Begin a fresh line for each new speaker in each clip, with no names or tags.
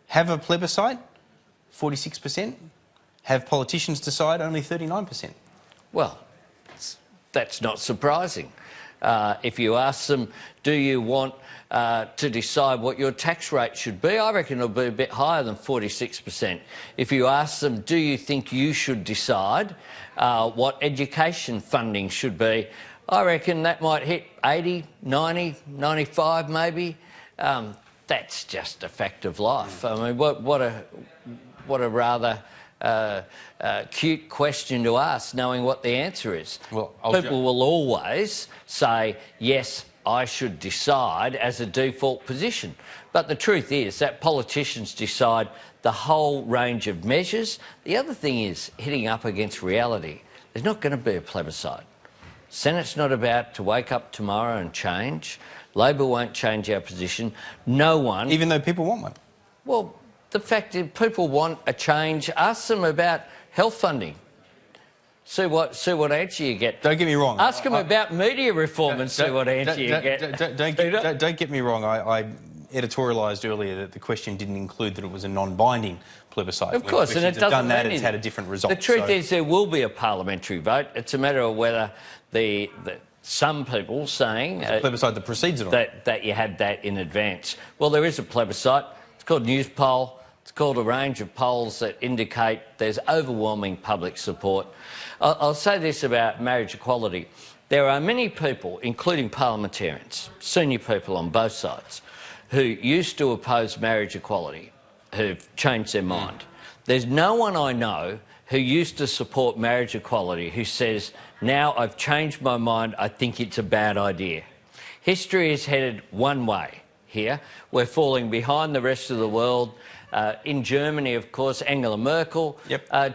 Have a plebiscite, 46%. Have politicians decide, only 39%.
Well, that's not surprising. If you ask them, do you want to decide what your tax rate should be, I reckon it'll be a bit higher than 46%. If you ask them, do you think you should decide what education funding should be, I reckon that might hit 80, 90, 95 maybe. That's just a fact of life. I mean, what a rather cute question to ask, knowing what the answer is.
Well,
people will always say, yes, I should decide as a default position. But the truth is that politicians decide the whole range of measures. The other thing is hitting up against reality. There's not going to be a plebiscite. Senate's not about to wake up tomorrow and change. Labor won't change our position. No one...
Even though people want one?
Well, the fact is people want a change. Ask them about health funding. See what answer you get.
Don't get me wrong.
Ask them about media reform and see what answer you get.
Don't get me wrong. I editorialised earlier that the question didn't include that it was a non-binding plebiscite.
Of course, and it doesn't
done that, it's had a different result.
The truth is there will be a parliamentary vote. It's a matter of whether some people saying...
It's a plebiscite that precedes it on.
That you had that in advance. Well, there is a plebiscite. It's called Newspoll. It's called a range of polls that indicate there's overwhelming public support. I'll say this about marriage equality. There are many people, including parliamentarians, senior people on both sides, who used to oppose marriage equality, who've changed their mind. There's no one I know who used to support marriage equality who says, now I've changed my mind, I think it's a bad idea. History is headed one way here. We're falling behind the rest of the world. In Germany, of course, Angela Merkel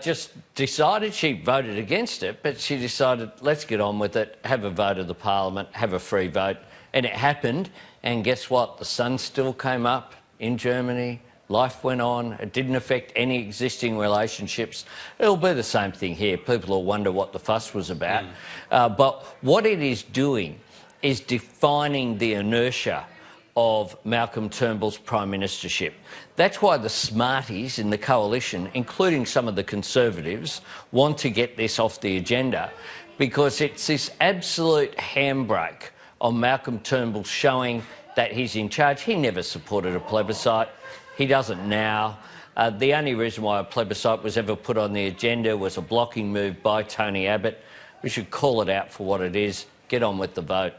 just decided, she voted against it, but she decided, let's get on with it, have a vote of the parliament, have a free vote. And it happened, and guess what? The sun still came up in Germany, life went on, it didn't affect any existing relationships. It'll be the same thing here. People will wonder what the fuss was about. But what it is doing is defining the inertia of Malcolm Turnbull's prime ministership. That's why the smarties in the coalition, including some of the Conservatives, want to get this off the agenda, because it's this absolute handbrake on Malcolm Turnbull showing that he's in charge. He never supported a plebiscite. He doesn't now. The only reason why a plebiscite was ever put on the agenda was a blocking move by Tony Abbott. We should call it out for what it is. Get on with the vote.